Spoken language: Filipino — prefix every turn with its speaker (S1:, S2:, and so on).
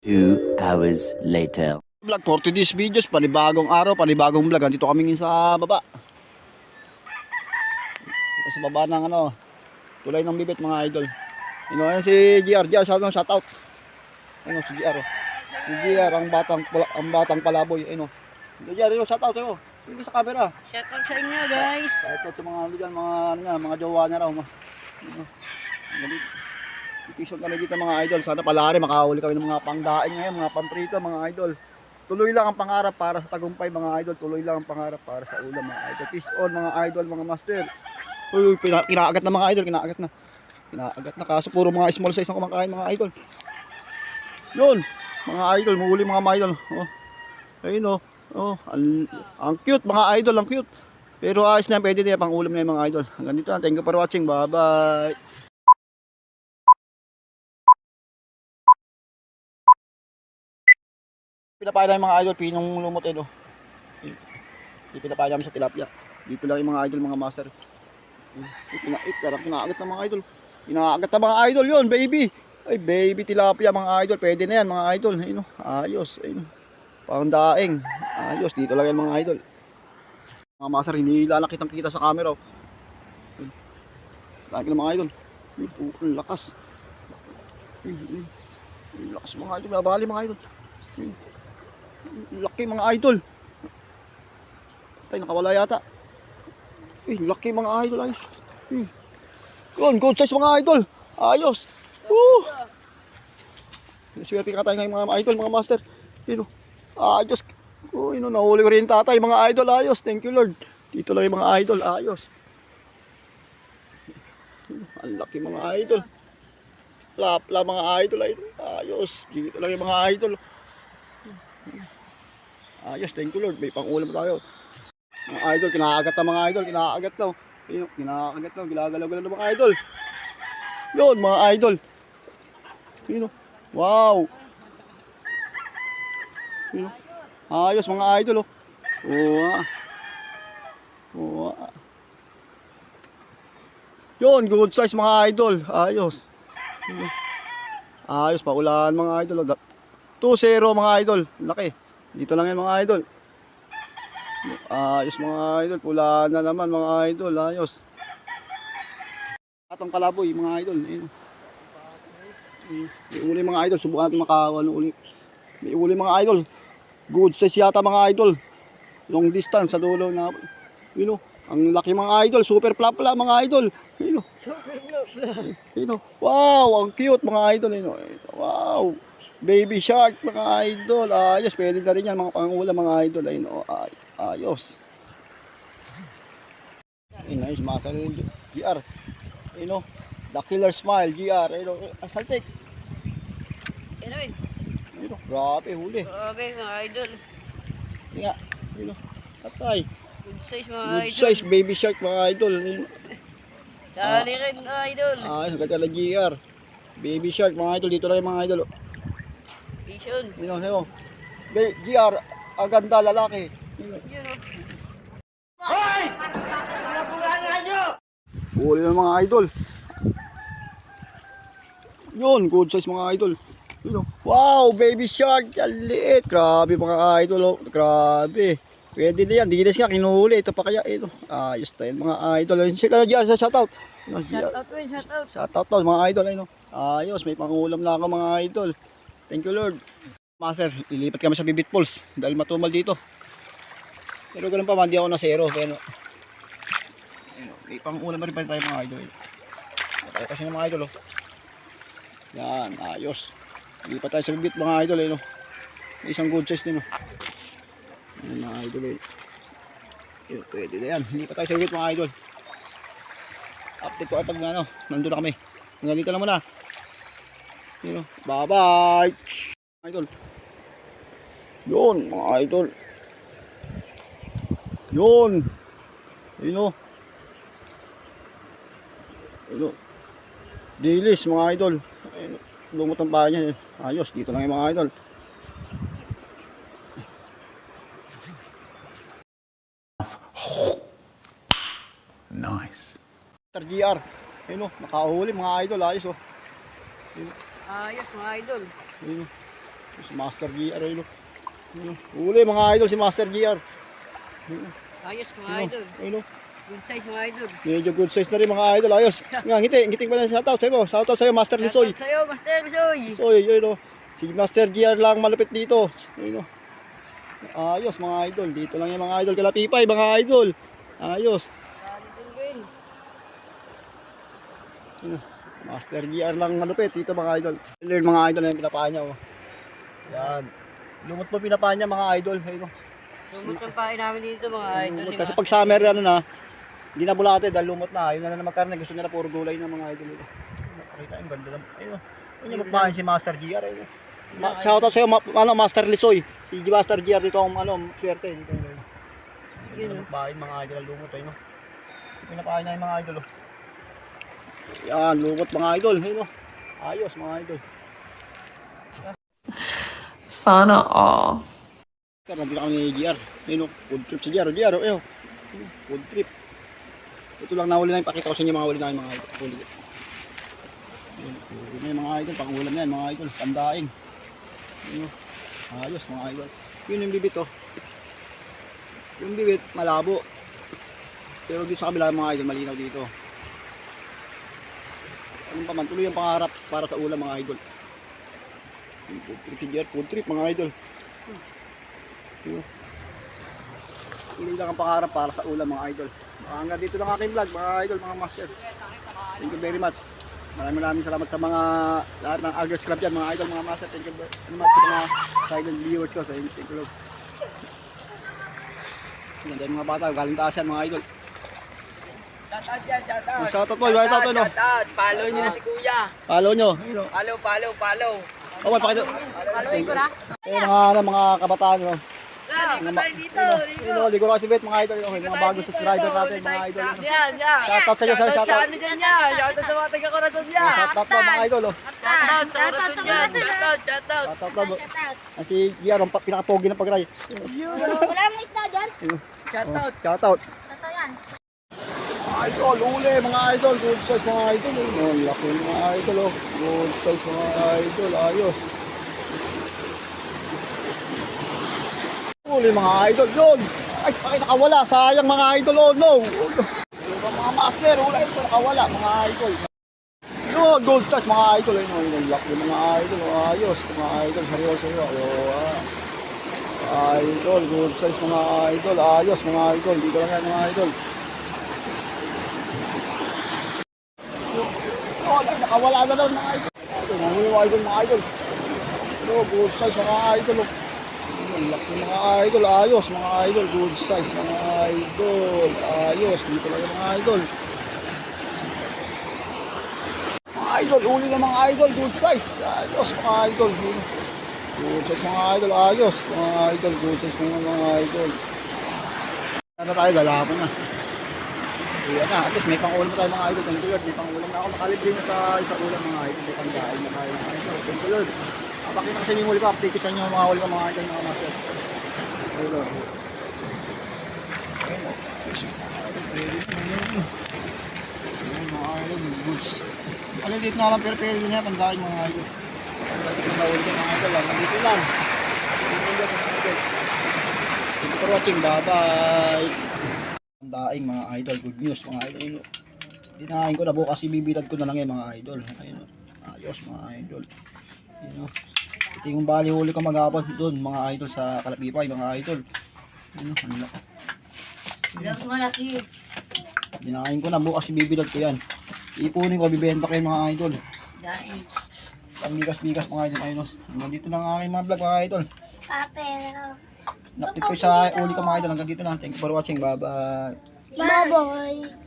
S1: 2 hours later.
S2: Vlog for today's videos, panibagong araw, panibagong vlog. Dito kami ngayon sa baba. Sa baba ng tulay ng bibit mga idol. Ayan si GR, shout out. Si GR. Si GR ang batang palaboy. GR, shout out sa'yo. Hindi sa camera.
S3: Shout out sa inyo guys.
S2: Shout out sa mga jowa niya raw. Ipisyon kami dito mga idol. Sana pala rin makahuli kami ng mga pangdaing ngayon, mga pamprito mga idol. Tuloy lang ang pangarap para sa tagumpay mga idol. Tuloy lang ang pangarap para sa ulam mga idol. Peace on mga idol, mga master. Uy, kinaagat na mga idol, kinaagat na. Kinaagat na kaso puro mga small size ang kumakain mga idol. Yun, mga idol, muhuli mga idol. Ayun ang cute mga idol, ang cute. Pero ayos na, pwede na pang ulam na yung mga idol. Hanggang dito lang, thank you for watching, bye bye. Pinapaya namin mga idol, pinong lumot pinapaya namin sa tilapia. Dito lang yung mga idol, mga master. Kinaagat na mga idol. Kinaagat na mga idol yun, baby. Ay, baby tilapia mga idol. Pwede na yan mga idol. Ayos. Pang daing. Ayos, dito lang yan mga idol. Mga master, hindi lalakitang kita sa camera. Lagi na mga idol. Ang lakas. Lakas mga idol, nabali mga idol. Laki mga idol. Tay, nakawala yata. Laki mga idol, ayos. Good size mga idol. Ayos. Swerte ka tayo ngayon mga idol, mga master. Ayos. Nahuli ko rin tatay mga idol. Ayos, thank you Lord. Dito lang yung mga idol, ayos. Ang laki mga idol. Lapla mga idol. Ayos. Dito lang yung mga idol. Ayos, thank you Lord. May pang-ulam tayo. Mga idol, kinaagat na mga idol. Kinaagat na. Kinaagat na. Gilagalaw-galaw na mga idol. Yun, mga idol. Wow. Ayos mga idol. Yun, good size mga idol. Ayos. Ayos, paulan mga idol. 2-0 mga idol. Laki. Dito lang yan mga idol. Ayos mga idol. Pula na naman mga idol. Ayos. Atong kalaboy mga idol. May uli mga idol. Subukan natin makawalo uli. May uli mga idol. Good size yata mga idol. Long distance sa dulo na. Ang laki mga idol. Super plapla mga idol.
S3: Super love.
S2: Wow, ang cute mga idol. Wow. Baby shark mga idol. Ayos, pwede na rin yan mga pangulam mga idol. Ayos. Ayos, masa rin GR. The killer smile GR. Asaltik. Grabe, huli.
S3: Grabe mga idol.
S2: Nga. Atay.
S3: Good size mga
S2: Good
S3: idol.
S2: size baby shark mga idol.
S3: Dali rin mga idol.
S2: Ayos, ang ganda na GR. Baby shark mga idol. Dito lang yung mga idol.
S3: Vision.
S2: GR, ang ganda lalaki.
S3: Yun o.
S2: Huli ng mga idol. Yun, good size mga idol. Wow, baby shark, ang liit. Grabe mga idol. Grabe. Pwede na yan. Dinis nga, kinuhuli. Ito pa kaya. Ayos tayo mga idol. Shout out. Shout out to mga idol. Ayos, may pangulam na ako mga idol. Thank you Lord. Master, ilipat kami sa Bibit Falls dahil matumal dito. Pero ganun pa man, di ako na zero. Pero may pangulam pa rin tayo mga idol. Tayo kasi ng mga idol. Yan, ayos. Ilipat tayo sa Bibit mga idol. May isang good size din. Yan mga idol. Pwede na yan. Ilipat tayo sa Bibit mga idol. Update ko ay pag nandun na kami. Hanggang dito lang muna. Bye bye idol. Yun mga idol. Yun. Dilis mga idol. Lumot ang paa niya. Ayos, dito lang yung mga idol.
S1: Nice.
S2: GR. Nakahuli mga idol. Ayos
S3: Ayos mga idol.
S2: Si Master GR ayun. Uli mga idol si Master GR.
S3: Ayos mga idol.
S2: Ayun.
S3: Good size mga idol.
S2: Medyo good size na rin mga idol. Ayos. Nga, ngiting pa na shoutout sa'yo. Shoutout sa'yo Master Lisoy.
S3: Shoutout sa'yo, Master Lisoy.
S2: Lisoy, ayun. Si Master GR lang malupit dito. Ayun. Ayos mga idol. Dito lang yung mga idol. Kalapipay mga idol. Ayos.
S3: Dali din Gwen.
S2: Ayun. Master GR lang malupit dito mga idol. Learn mga idol na yung pinapaan niya. Oh. Yan. Lumot mo pinapaan niya mga idol. Ayun.
S3: Lumot ang pain namin dito mga idol.
S2: Lumot. Kasi pag summer ano na, hindi na bulate dahil lumot na. Ayun na magkarne. Gusto nila puro gulay na mga idol. Pakita yung ganda lang. Ayun. Ayun yung magpahin si Master GR. Ayun. Shoutout sa'yo Master Lisoy. Si Master GR dito ang swerte. Dito. Ayun. Magpahin mga idol. Lumot. Ayun. Pinapahin na yung mga idol. Yan. Lumot mga idol. Ayun. Ayos mga idol.
S1: Sana all.
S2: Nandito kami ni GR. Ayun. Food trip si GR. GR. Ayun. Food trip. Ito lang nahuli na yung pakita ko sa inyo mga huli na yung mga idol. Huli na yung mga idol. Pangulam na yan mga idol. Pandaing. Ayun. Ayos mga idol. Yun yung bibit oh. Yung bibit malabo. Pero dito sa kabila mga idol malinaw dito. Anong pa man. Tuloy ang pangarap para sa ulam mga idol. Yung food trip si GR. Food trip mga idol. Ayun. Tuloy lang ang pangarap para sa ulam mga idol. Hanggang dito lang aking vlog mga idol, mga master. Thank you very much. Maraming salamat sa mga lahat ng Agres Club dyan mga idol, mga master. Thank you very much sa mga silent viewers ko. Thank you. Yan din mga bata, galing taas yan mga idol.
S3: Shoutout dyan, shoutout.
S2: Shoutout po, shoutout no.
S3: Shoutout. Follow nyo na si Kuya.
S2: Follow nyo.
S3: Follow.
S2: Oh, pakita.
S3: Followin ko na.
S2: Mga kabataan no.
S3: Dito.
S2: Ligo ko si Bet mga idol, okay, mga bagong subscriber natin mga idol.
S3: Yan.
S2: Shoutout sa inyo, shoutout.
S3: Sa ano dyan yan? Shoutout sa mga taga-Corazon yan.
S2: Shoutout po mga idol.
S3: Shoutout sa Corazon yan. Shoutout.
S2: Shoutout. Si GR ang pinaka-pogi ng pagray.
S4: Wala mong isda dyan?
S2: Shoutout.
S4: Ito yan.
S2: Idol, uli mga idol, good size mga idol. Oh, laki mga idol, oh. Good size mga idol, ayos. Uli mga idol, yun. Ay, bakit nakawala? Sayang mga idol, oh no. Mga master, uli ito nakawala mga idol. Yun, good size mga idol. Ayun, laki mga idol, ayos. Mga idol, seryoso yun. Idol, good size mga idol, ayos mga idol. Dito lang yan mga idol. Oh, nakawala na daw mga idol. Nanguli mga idol mga idol. Good size mga idol. Ang laki mga idol, ayos mga idol. Good size mga idol. Ayos, dito lang yung mga idol. Mga idol, uli na mga idol. Good size. Ayos mga idol. Good size mga idol, ayos. Mga idol, good size mga idol. Ano tayo, lalapon na. Ayan na, at least may pang-ulam tayo mga idol. Thank you Lord, may pang-ulam na ako. Nakalibre na sa isang ulam mga idol. May pang-gain na tayo mga idol. Thank you Lord. Pakita ko sa inyo yung huli ko. Update ko sa inyo mga huli ko mga idol, mga master. Ayun Lord. Ayun mga idol, goods. Alam dito na lang pero niya, pang-gain mga idol. Pag-gain na huli ko mga idol. Nandito lang. Thank you for watching. Bye-bye. Daing mga idol, good news mga idol. Dinahin ko na bukas ibibilad ko na lang mga idol. Ayun. Ayos mga idol. Ito yung bali huli ko maghapon doon mga idol sa Kalapipay mga idol. Ano,
S4: Malaki.
S2: dinahin ko na bukas ibibilad ko yan. Ipunin ko, bibenta kayo mga idol.
S4: Daing.
S2: Pangbigas-bigas mga idol. Ayun. Nandito lang ang aking mga vlog mga idol.
S4: Pero.
S2: Update ko sa uli ko mga idol. Hanggang dito lang. Thank you for watching. Bye bye.
S4: Bye-bye.